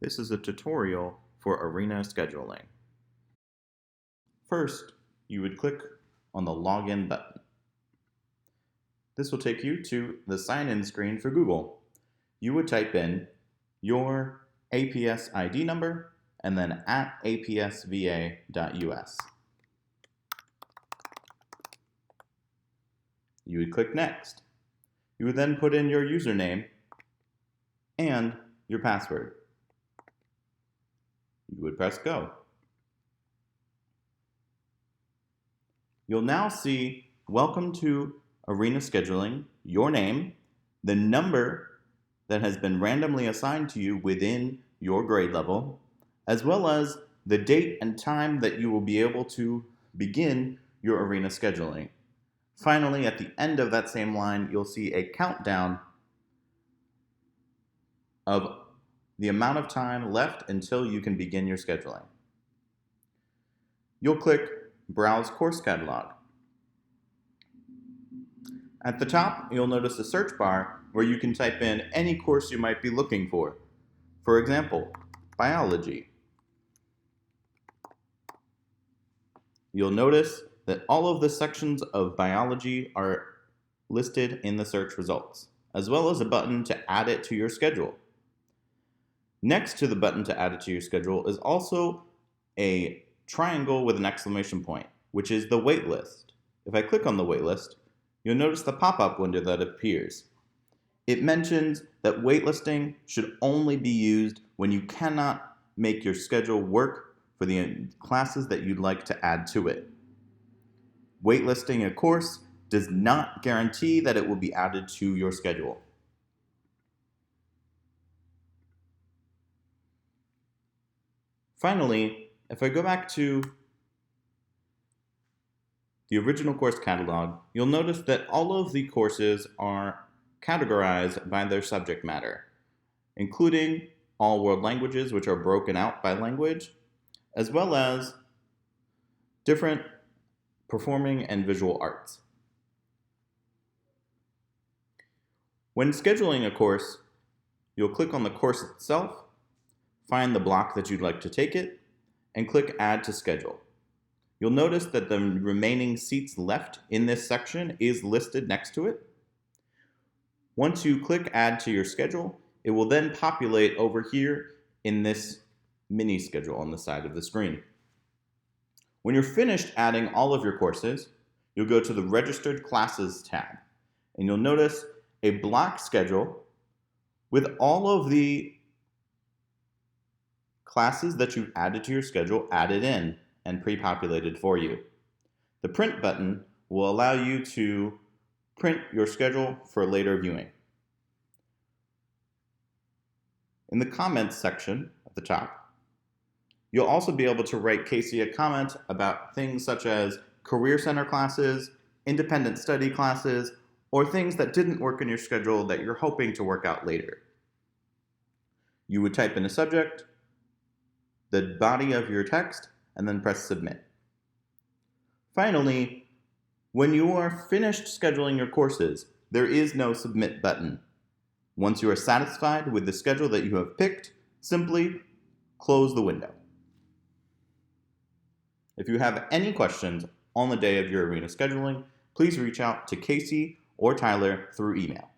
This is a tutorial for arena scheduling. First, you would click on the Login button. This will take you to the sign-in screen for Google. You would type in your APS ID number and then @apsva.us. You would click Next. You would then put in your username and your password. You would press Go. You'll now see Welcome to Arena Scheduling, your name, the number that has been randomly assigned to you within your grade level, as well as the date and time that you will be able to begin your arena scheduling. Finally, at the end of that same line, you'll see a countdown of the amount of time left until you can begin your scheduling. You'll click Browse Course Catalog. At the top, you'll notice a search bar where you can type in any course you might be looking for. For example, biology. You'll notice that all of the sections of biology are listed in the search results, as well as a button to add it to your schedule. Next to the button to add it to your schedule is also a triangle with an exclamation point, which is the waitlist. If I click on the waitlist, you'll notice the pop-up window that appears. It mentions that waitlisting should only be used when you cannot make your schedule work for the classes that you'd like to add to it. Waitlisting a course does not guarantee that it will be added to your schedule. Finally, if I go back to the original course catalog, you'll notice that all of the courses are categorized by their subject matter, including all world languages, which are broken out by language, as well as different performing and visual arts. When scheduling a course, you'll click on the course itself, find the block that you'd like to take it, and click Add to Schedule. You'll notice that the remaining seats left in this section is listed next to it. Once you click Add to your schedule, it will then populate over here in this mini schedule on the side of the screen. When you're finished adding all of your courses, you'll go to the Registered Classes tab, and you'll notice a block schedule with all of the classes that you've added to your schedule added in and pre-populated for you. The print button will allow you to print your schedule for later viewing. In the comments section at the top, you'll also be able to write Casey a comment about things such as Career Center classes, independent study classes, or things that didn't work in your schedule that you're hoping to work out later. You would type in a subject, the body of your text, and then press Submit. Finally, when you are finished scheduling your courses, there is no Submit button. Once you are satisfied with the schedule that you have picked, simply close the window. If you have any questions on the day of your arena scheduling, please reach out to Casey or Tyler through email.